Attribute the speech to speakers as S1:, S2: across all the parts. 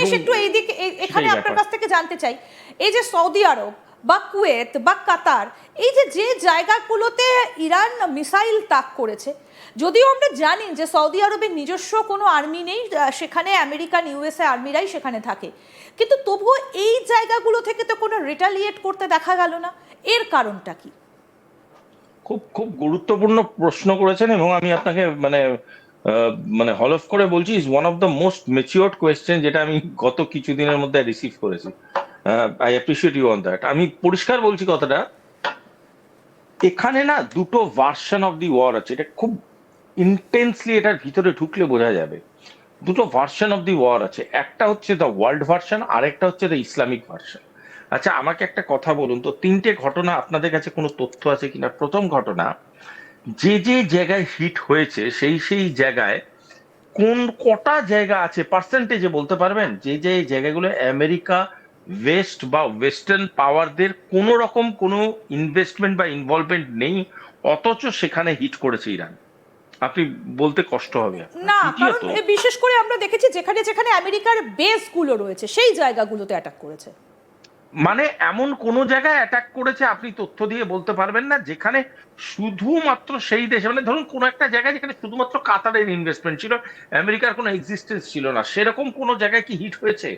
S1: জিনিস একটু এইদিকে এখানে আপনার কাছ থেকে জানতে চাই, এই যে সৌদি আরব বা কুয়েত বা কাতার, এই যে যে জায়গাগুলোতে ইরান মিসাইল তাক করেছে, যদিও আমরা জানি যে সৌদি আরবের নিজস্ব কোনো আর্মি নেই, সেখানে আমেরিকান ইউএসএ আর্মিরাই সেখানে থাকে, কিন্তু তবুও এই জায়গাগুলো থেকে তো কোনো রিটালিয়েট করতে দেখা গেল না, এর কারণটা কি?
S2: খুব খুব গুরুত্বপূর্ণ প্রশ্ন করেছেন, এবং আমি আপনাকে মানে মানে হলফ করে বলছি, is one of the most matured question যেটা আমি গত কিছুদিনের মধ্যে রিসিভ করেছি। I appreciate you on that. আমি পরিষ্কার বলছি কথাটা, এখানে না দুটো ভার্সন অফ দি ওয়ার আছে, এটা খুব ইন্টেন্সলি এটার ভিতরে ঢুকলে বোঝা যাবে। দুটো ভার্সন অফ দি ওয়ার আছে, একটা হচ্ছে দ্য ওয়ার্ল্ড ভার্সন, আর একটা হচ্ছে দ্য ইসলামিক ভার্সন। আচ্ছা, আমাকে একটা কথা বলুন তো, তিনটে ঘটনা আপনাদের কাছে কোনো তথ্য আছে কিনা। প্রথম ঘটনা, যে যে জায়গায় হিট হয়েছে সেই সেই জায়গায় কোন কটা জায়গা আছে পার্সেন্টেজে বলতে পারবেন, যে যে জায়গাগুলো আমেরিকা, ওয়েস্ট বা ওয়েস্টার্ন পাওয়ারদের কোনো রকম কোনো ইনভেস্টমেন্ট বা ইনভলভমেন্ট নেই, অথচ সেখানে হিট করেছে ইরান? আপনি বলতে কষ্ট হবে আপনার।
S1: না, কারণ
S2: দ্বিতীয়ত,
S1: বিশেষ করে আমরা দেখেছি যেখানে যেখানে আমেরিকার বেসগুলো রয়েছে সেই জায়গাগুলোতে অ্যাটাক করেছে।
S2: মানে এমন কোন জায়গায় অ্যাটাক করেছে আপনি তথ্য দিয়ে বলতে পারবেন না যেখানে শুধুমাত্র সেই দেশে, মানে ধরুন কোন একটা জায়গায় যেখানে শুধুমাত্র কাতারের ইনভেস্টমেন্ট ছিল, আমেরিকার কোনো এক্সিস্টেন্স ছিল না, সেরকম কোন জায়গায় কি হিট হয়েছে?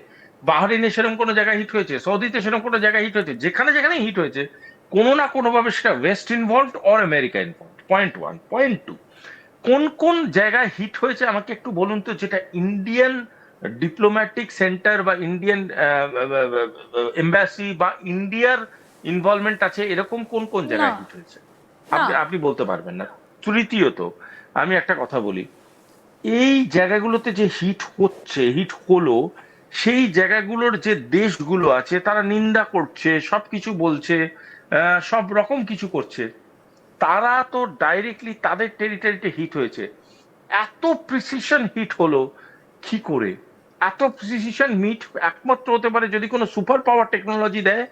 S2: বাহরিনে সেরকম কোনো জায়গায় হিট হয়েছে? সৌদিতে সেরকম কোনো জায়গায় হিট হয়েছে? যেখানে যেখানে হিট হয়েছে কোনো না কোনো ভাবে সেটা west involved or America involved. Point one. Point two, কোন কোন জায়গায় হিট হয়েছে আমাকে একটু বলুন তো, যেটা ইন্ডিয়ান ডিপ্লোম্যাটিক সেন্টার বা ইন্ডিয়ান এম্বাসি বা ইন্ডিয়ার ইনভলভমেন্ট আছে, এরকম কোন কোন
S1: না,
S2: জায়গায় হিট হয়েছে?
S1: না।
S2: আপনি আপনি বলতে পারবেন না। তৃতীয়ত, আমি একটা কথা বলি, এই জায়গাগুলোতে যে হিট হচ্ছে, হিট হলো, সেই জায়গাগুলোর যে দেশগুলো আছে তারা নিন্দা করছে, সবকিছু বলছে, সব রকম কিছু করছে, তারা তো ডাইরেক্টলি তাদের টেরিটরিতে হিট হয়েছে। এত প্রিসিশন হিট হলো কি করে? এত প্রিসিশন মিট একমাত্র হতে পারে যদি কোনো সুপার পাওয়ার টেকনোলজি দেয়,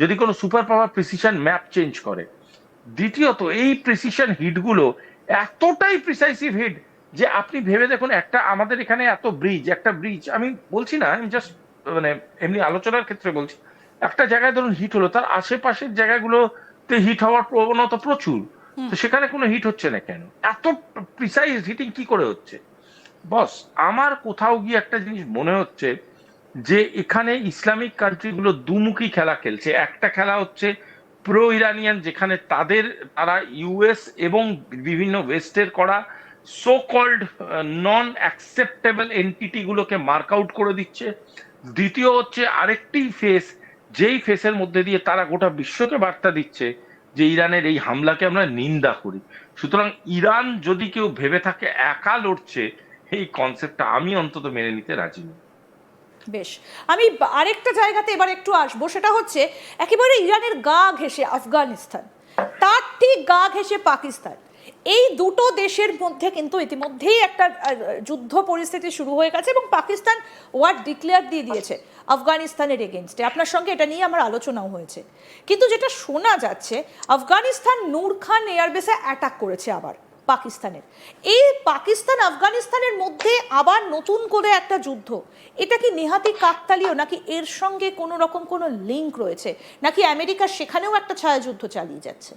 S2: যদি কোনো super power precision map change করে। দ্বিতীয়ত, এই প্রিসিশন হিটগুলো এতটাই প্রিসাইসিভ হিট যে আপনি ভেবে দেখুন, একটা আমাদের এখানে এত ব্রিজ, একটা ব্রিজ, আমি বলছি না, আমি জাস্ট মানে এমনি আলোচনার ক্ষেত্রে বলছি, একটা জায়গায় ধরুন হিট হলো, তার আশেপাশের জায়গাগুলোতে হিট হওয়ার প্রবণতা প্রচুর, তো সেখানে কোনো হিট হচ্ছে না কেন? এত প্রিসাইজ হিটিং কি করে হচ্ছে? বস, আমার কোথাও গিয়ে একটা জিনিস মনে হচ্ছে যে এখানে ইসলামিক কান্ট্রিগুলো দুমুখী খেলা খেলছে। একটা খেলা হচ্ছে প্রো ইরানিয়ান, যেখানে তারা ইউএস এবং বিভিন্ন ওয়েস্টের করা so called non acceptable entity গুলোকে মার্ক আউট করে দিচ্ছে। দ্বিতীয় হচ্ছে আরেকটি ফেস, যেই ফেসের মধ্যে দিয়ে তারা গোটা বিশ্বকে বার্তা দিচ্ছে যে ইরানের এই হামলাকে আমরা নিন্দা করি। সুতরাং ইরান যদি কেউ ভেবে থাকে একা লড়ছে, এই কনসেপ্টটা আমি অন্তত মেনে নিতে রাজি নই।
S1: বেশ, আমি আরেকটা জায়গাতে এবার একটু আসবো, সেটা হচ্ছে একেবারে ইরানের গা ঘেঁষে আফগানিস্তান, তার ঠিক গা ঘেঁষে পাকিস্তান। এই দুটো দেশের মধ্যে কিন্তু ইতিমধ্যেই একটা যুদ্ধ পরিস্থিতি শুরু হয়ে গেছে এবং পাকিস্তান ওয়ার ডিক্লেয়ার দিয়ে দিয়েছে আফগানিস্তানের এগেনস্টে। আপনার সঙ্গে এটা নিয়ে আমার আলোচনাও হয়েছে, কিন্তু যেটা শোনা যাচ্ছে আফগানিস্তান নূর খান এয়ারবেসে অ্যাটাক করেছে আবার পাকিস্তানের। এই পাকিস্তান আফগানিস্তানের মধ্যে আবার নতুন করে একটা যুদ্ধ, এটা কি নেহাতি কাকতালীয়, নাকি এর সঙ্গে কোনো রকম কোনো লিঙ্ক রয়েছে, নাকি আমেরিকা সেখানেও একটা ছায়াযুদ্ধ চালিয়ে যাচ্ছে?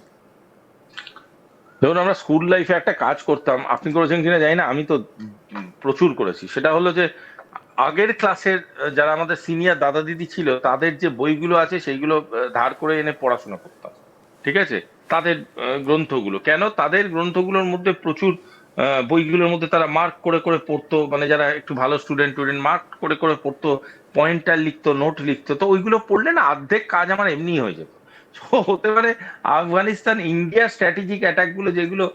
S2: ধরুন, আমরা স্কুল লাইফে একটা কাজ করতাম, আপনি করেছেন কিনা জানি না, আমি তো প্রচুর করেছি। সেটা হলো যে আগের ক্লাসের যারা আমাদের সিনিয়র দাদা দিদি ছিল, তাদের যে বইগুলো আছে সেইগুলো ধার করে এনে পড়াশোনা করতাম। ঠিক আছে? তাদের গ্রন্থগুলো, কেন তাদের গ্রন্থগুলোর মধ্যে প্রচুর বইগুলোর মধ্যে তারা মার্ক করে করে পড়তো, মানে যারা একটু ভালো স্টুডেন্ট টুডেন্ট মার্ক করে করে পড়তো, পয়েন্টার লিখতো, নোট লিখতো, তো ওইগুলো পড়লে না অর্ধেক কাজ আমার এমনি হয়ে যেত। তো হতে পারে আফগানিস্তান ইন্ডিয়া স্ট্র্যাটেজিক অ্যাটাক গুলো যেগুলো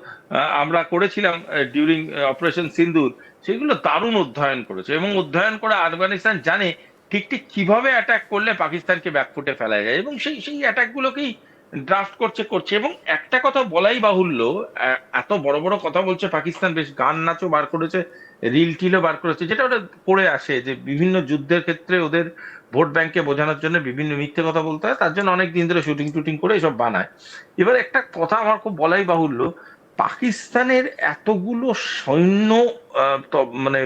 S2: আমরা করেছিলাম ডিউরিং অপারেশন সিন্দুর, সেগুলো দারুণ অধ্যয়ন করেছে, এবং অধ্যয়ন করে আফগানিস্তান জানে ঠিক ঠিক কিভাবে অ্যাটাক করলে পাকিস্তানকে ব্যাকফুটে ফেলা যায়, এবং সেই সেই অ্যাটাক গুলোকেই ড্রাফট করছে করছে। এবং একটা কথা বলাই বাহুল্য, এত বড় বড় কথা বলছে পাকিস্তান, বেশ গান নাচও বার করেছে, রিল টিলও বার করেছে, যেটা ওটা করে আসে যে বিভিন্ন যুদ্ধের ক্ষেত্রে ওদের ভোট ব্যাংকে বোঝানোর জন্য বিভিন্ন মিথ্যে কথা বলতে হয়, তার জন্য অনেক দিন ধরে শুটিং টুটিং করে এসব বানায়। এবার একটা কথা আমার খুব বলাই বাহুল্য, পাকিস্তানের এতগুলো সৈন্য মানে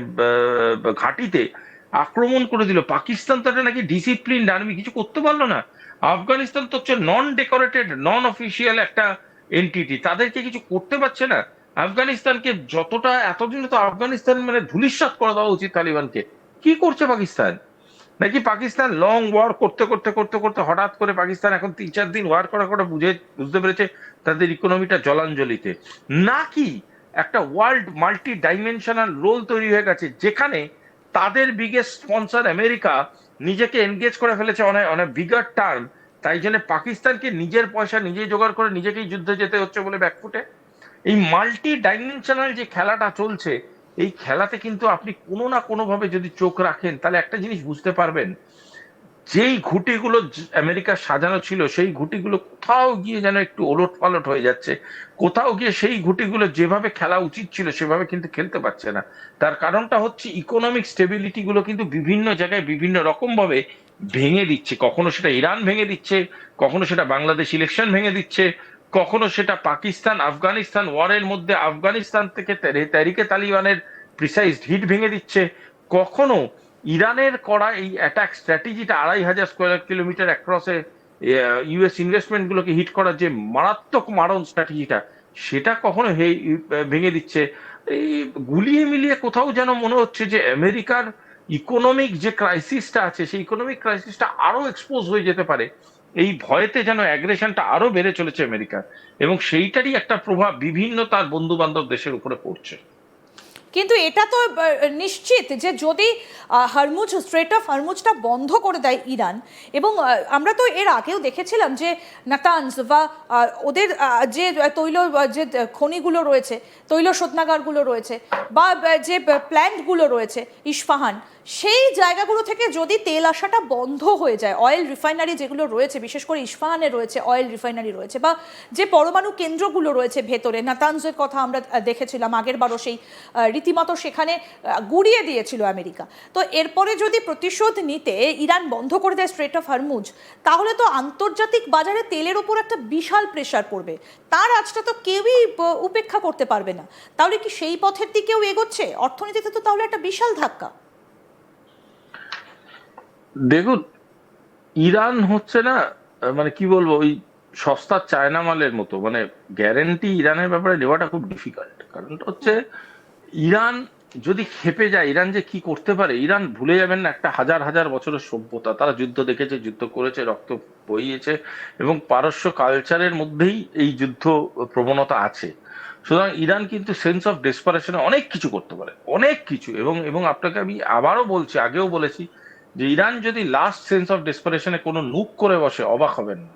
S2: ঘাঁটিতে আক্রমণ করে দিল। পাকিস্তান তো একটা নাকি ডিসিপ্লিনড আর্মি, কিছু করতে পারলো না। আফগানিস্তান তো হচ্ছে নন ডেকোরেটেড নন অফিসিয়াল একটা এন্টিটি, তাদেরকে কিছু করতে পারছে না। আফগানিস্তানকে যতটা এতদিন তো আফগানিস্তান মানে ধূলিসাৎ করে দেওয়া উচিত তালিবানকে। কি করছে পাকিস্তান? নাকি পাকিস্তান লং ওয়ার করতে করতে করতে করতে হঠাৎ করে পাকিস্তান এখন 3-4 দিন ওয়ার করা করে বুঝতে পেরেছে তাদের ইকোনমিটা জলাঞ্জলিতে? নাকি একটা ওয়ার্ল্ড মাল্টি ডাইমেনশনাল রোল তৈরি হয়ে গেছে, যেখানে তাদের বিগেস্ট স্পন্সর আমেরিকা নিজেকে এনগেজ করে ফেলেছে অনেক অনেক বিগার টার্ম, তাই জন্য পাকিস্তানকে নিজের পয়সা নিজেই জোগাড় করে নিজেকেই যুদ্ধে যেতে হচ্ছে বলে ব্যাকফুটে? এই মাল্টি ডাইমেনশনাল যে খেলাটা চলছে, এই খেলাতে কিন্তু আপনি কোনো না কোনো ভাবে যদি চোখ রাখেন তাহলে একটা জিনিস বুঝতে পারবেন, যেই ঘুঁটিগুলো আমেরিকার সাজানো ছিল সেই ঘুঁটিগুলো কোথাও গিয়ে যেন একটু ওলট পালট হয়ে যাচ্ছে। কোথাও গিয়ে সেই ঘুঁটিগুলো যেভাবে খেলা উচিত ছিল সেভাবে কিন্তু খেলতে পারছে না। তার কারণটা হচ্ছে ইকোনমিক স্টেবিলিটি গুলো কিন্তু বিভিন্ন জায়গায় বিভিন্ন রকম ভাবে ভেঙে দিচ্ছে। কখনো সেটা ইরান ভেঙে দিচ্ছে, কখনো সেটা বাংলাদেশ ইলেকশন ভেঙে দিচ্ছে, কখনো সেটা পাকিস্তান আফগানিস্তান ওয়ারের মধ্যে আফগানিস্তান থেকে তেহরিকে তালিবানের প্রিসাইজ হিট ভেঙে দিচ্ছে, কখনো ইরানের করা এই অ্যাটাক স্ট্র্যাটেজিটা 2,500 স্কোয়ার কিলোমিটার অ্যাক্রসে ইউএস ইনভেস্টমেন্ট গুলোকে হিট করার যে মারাত্মক মারণ স্ট্র্যাটেজিটা, সেটা কখনো ভেঙে দিচ্ছে। এই গুলিয়ে মিলিয়ে কোথাও যেন মনে হচ্ছে যে আমেরিকার ইকোনমিক যে ক্রাইসিসটা আছে সেই ইকোনমিক ক্রাইসিসটা আরো এক্সপোজ হয়ে যেতে পারে। এই ভয়েতে যেন অ্যাগ্রেশনটা আরো বেড়ে চলেছে আমেরিকার, এবং সেইটারই একটা প্রভাব বিভিন্ন তার বন্ধু বান্ধব দেশের উপরে পড়ছে।
S1: কিন্তু এটা তো নিশ্চিত যে যদি হরমুজ স্ট্রেট অফ হরমুজটা বন্ধ করে দেয় ইরান, এবং আমরা তো এর আগেও দেখেছিলাম যে নাতানজ বা ওদের যে তৈল যে খনিগুলো রয়েছে, তৈল শোধনাগারগুলো রয়েছে, বা যে প্ল্যান্টগুলো রয়েছে ইস্পাহান, সেই জায়গাগুলো থেকে যদি তেল আসাটা বন্ধ হয়ে যায়, অয়েল রিফাইনারি যেগুলো রয়েছে, বিশেষ করে ইস্পাহানে রয়েছে অয়েল রিফাইনারি রয়েছে, বা যে পরমাণু কেন্দ্রগুলো রয়েছে ভেতরে, নাতানজের কথা আমরা দেখেছিলাম আগের বারও, সেই রীতিমতো সেখানে গুড়িয়ে দিয়েছিল আমেরিকা। তো এরপরে যদি প্রতিশোধ নিতে ইরান বন্ধ করে দেয় স্ট্রেট অফ হরমুজ, তাহলে তো আন্তর্জাতিক বাজারে তেলের ওপর একটা বিশাল প্রেশার পড়বে। তার আজটা তো কেউই উপেক্ষা করতে পারবে না। তাহলে কি সেই পথের দিকেও এগোচ্ছে? অর্থনীতিতে তো তাহলে একটা বিশাল ধাক্কা।
S2: দেখুন, ইরান হচ্ছে না মানে কি বলবো, ওই সস্তা চায়না মালের মতো, মানে গ্যারেন্টি ইরানের ব্যাপারে নেওয়াটা খুব ডিফিকাল্ট। কারণটা হচ্ছে ইরান যদি খেপে যায়, ইরান যে কি করতে পারে, ইরান ভুলে যাবেন না একটা হাজার হাজার বছরের সভ্যতা, তারা যুদ্ধ দেখেছে, যুদ্ধ করেছে, রক্ত বইয়েছে, এবং পারস্য কালচারের মধ্যেই এই যুদ্ধ প্রবণতা আছে। সুতরাং ইরান কিন্তু সেন্স অফ ডেসপারেশনে অনেক কিছু করতে পারে, অনেক কিছু। এবং এবং আপনাকে আমি আবারও বলছি, আগেও বলেছি, যে ইরান যদি লাস্ট সেন্স অফ ডেসপারেশনে কোনো নুক করে বসে অবাক হবেন না।